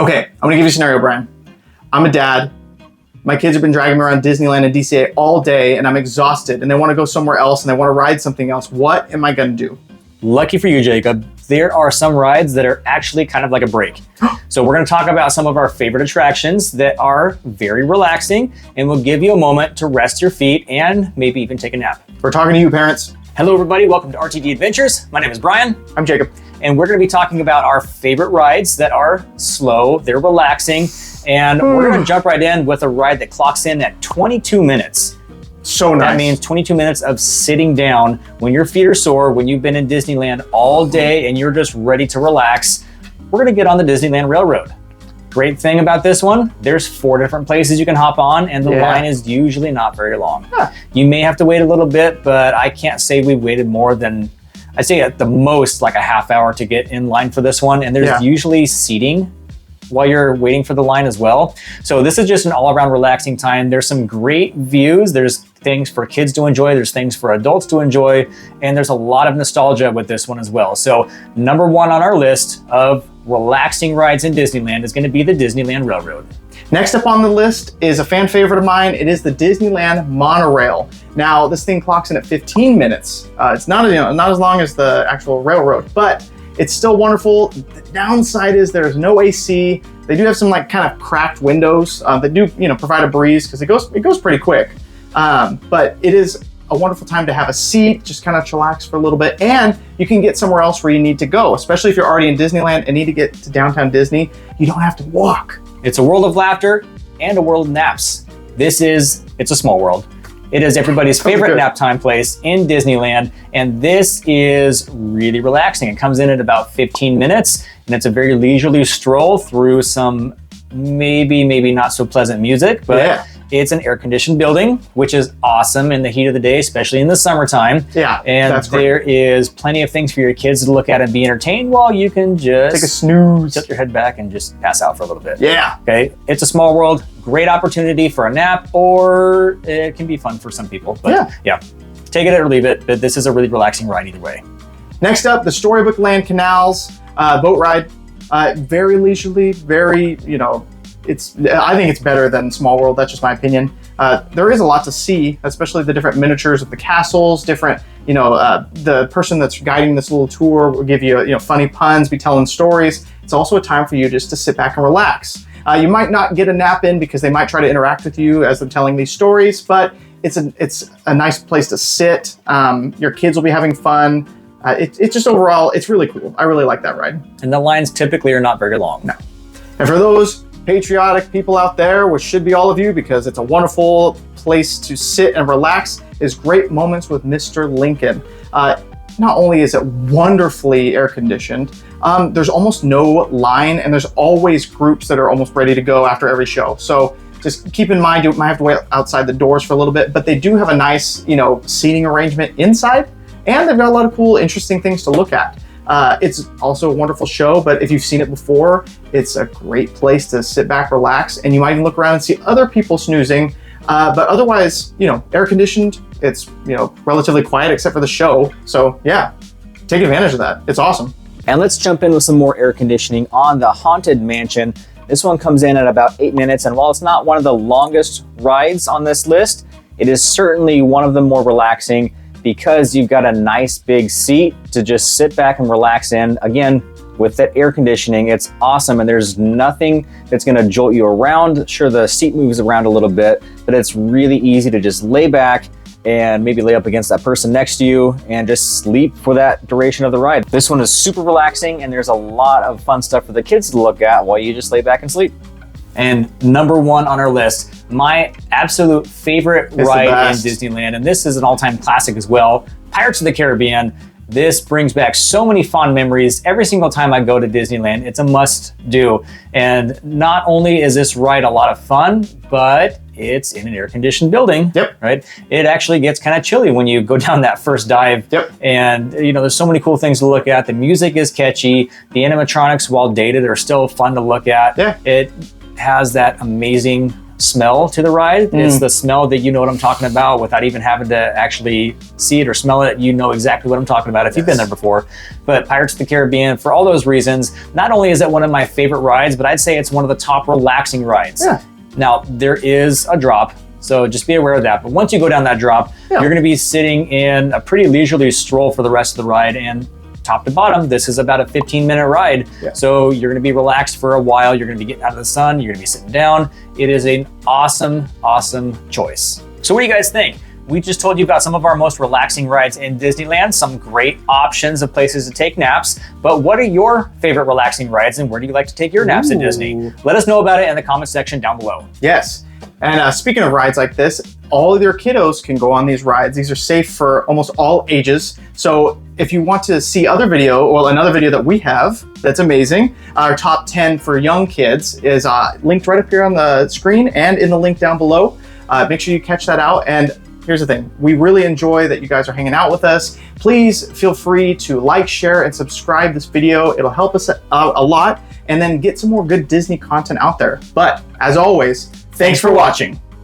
Okay, I'm gonna give you a scenario, Brian. I'm a dad. My kids have been dragging me around Disneyland and DCA all day, and I'm exhausted, and they want to go somewhere else, and they want to ride something else. What am I gonna do? Lucky for you, Jacob, there are some rides that are actually kind of like a break. So we're gonna talk about some of our favorite attractions that are very relaxing, and we'll give you a moment to rest your feet and maybe even take a nap. We're talking to you, parents. Hello, everybody. Welcome to RTD Adventures. My name is Brian. I'm Jacob. And we're gonna be talking about our favorite rides that are slow, they're relaxing, and we're gonna jump right in with a ride that clocks in at 22 minutes. So nice. That means 22 minutes of sitting down when your feet are sore, when you've been in Disneyland all day and you're just ready to relax. We're gonna get on the Disneyland Railroad. Great thing about this one, there's 4 different places you can hop on, and the line is usually not very long. You may have to wait a little bit, but I can't say we waited more than, I'd say at the most like a half hour to get in line for this one. And there's usually seating while you're waiting for the line as well. So this is just an all-around relaxing time. There's some great views. There's things for kids to enjoy. There's things for adults to enjoy. And there's a lot of nostalgia with this one as well. So number 1 on our list of relaxing rides in Disneyland is going to be the Disneyland Railroad. Next up on the list is a fan favorite of mine. It is the Disneyland Monorail. Now, this thing clocks in at 15 minutes. It's not as long as the actual railroad, but it's still wonderful. The downside is there's no AC. They do have some like kind of cracked windows that do provide a breeze because it goes pretty quick. But it is a wonderful time to have a seat, just kind of chillax for a little bit, and you can get somewhere else where you need to go, especially if you're already in Disneyland and need to get to downtown Disney. You don't have to walk. It's a world of laughter and a world of naps. It's a small world. It is everybody's favorite nap time place in Disneyland, and this is really relaxing. It comes in at about 15 minutes, and it's a very leisurely stroll through some maybe not so pleasant music, but it's an air-conditioned building, which is awesome in the heat of the day, especially in the summertime. And there is plenty of things for your kids to look at and be entertained while you can just take a snooze, tilt your head back and just pass out for a little bit. Okay. It's a small world, great opportunity for a nap, or it can be fun for some people. But take it or leave it, but this is a really relaxing ride either way. Next up, the Storybook Land Canals boat ride. Very leisurely, very, I think it's better than Small World. That's just my opinion. There is a lot to see, especially the different miniatures of the castles, different, the person that's guiding this little tour will give you, funny puns, be telling stories. It's also a time for you just to sit back and relax. You might not get a nap in because they might try to interact with you as they're telling these stories, but it's a nice place to sit. Your kids will be having fun. It's just overall, it's really cool. I really like that ride. And the lines typically are not very long. No. And for those patriotic people out there, which should be all of you because it's a wonderful place to sit and relax, is Great Moments with Mr. Lincoln. Not only is it wonderfully air conditioned, there's almost no line, and there's always groups that are almost ready to go after every show. So just keep in mind, you might have to wait outside the doors for a little bit, but they do have a nice, seating arrangement inside, and they've got a lot of cool, interesting things to look at. It's also a wonderful show, but if you've seen it before, it's a great place to sit back, relax, and you might even look around and see other people snoozing. But otherwise, air conditioned, it's, relatively quiet except for the show. So yeah, take advantage of that. It's awesome. And let's jump in with some more air conditioning on the Haunted Mansion. This one comes in at about 8 minutes, and while it's not one of the longest rides on this list, it is certainly one of the more relaxing because you've got a nice big seat to just sit back and relax in. Again, with that air conditioning, it's awesome, and there's nothing that's gonna jolt you around. Sure, the seat moves around a little bit, but it's really easy to just lay back and maybe lay up against that person next to you and just sleep for that duration of the ride. This one is super relaxing, and there's a lot of fun stuff for the kids to look at while you just lay back and sleep. And number 1 on our list, my absolute favorite ride in Disneyland, and this is an all-time classic as well, Pirates of the Caribbean. This brings back so many fond memories. Every single time I go to Disneyland, it's a must-do. And not only is this ride a lot of fun, but it's in an air-conditioned building. Right? It actually gets kind of chilly when you go down that first dive. And there's so many cool things to look at. The music is catchy. The animatronics, while dated, are still fun to look at. It has that amazing smell to the ride. It's the smell that you know what I'm talking about without even having to actually see it or smell it. You know exactly what I'm talking about if you've been there before. But Pirates of the Caribbean, for all those reasons, not only is it one of my favorite rides, but I'd say it's one of the top relaxing rides. Yeah. Now, there is a drop, so just be aware of that. But once you go down that drop, you're going to be sitting in a pretty leisurely stroll for the rest of the ride. And top to bottom, this is about a 15-minute ride. Yeah. So you're going to be relaxed for a while. You're going to be getting out of the sun. You're going to be sitting down. It is an awesome, awesome choice. So what do you guys think? We just told you about some of our most relaxing rides in Disneyland, some great options of places to take naps. But what are your favorite relaxing rides, and where do you like to take your naps at Disney? Let us know about it in the comment section down below. Yes. And speaking of rides like this, all of your kiddos can go on these rides. These are safe for almost all ages. So if you want to see other video, well, another video that we have that's amazing, our top 10 for young kids is linked right up here on the screen and in the link down below. Make sure you catch that out. And here's the thing, we really enjoy that you guys are hanging out with us. Please feel free to like, share, and subscribe this video. It'll help us out a lot, and then get some more good Disney content out there. But as always, thanks for watching.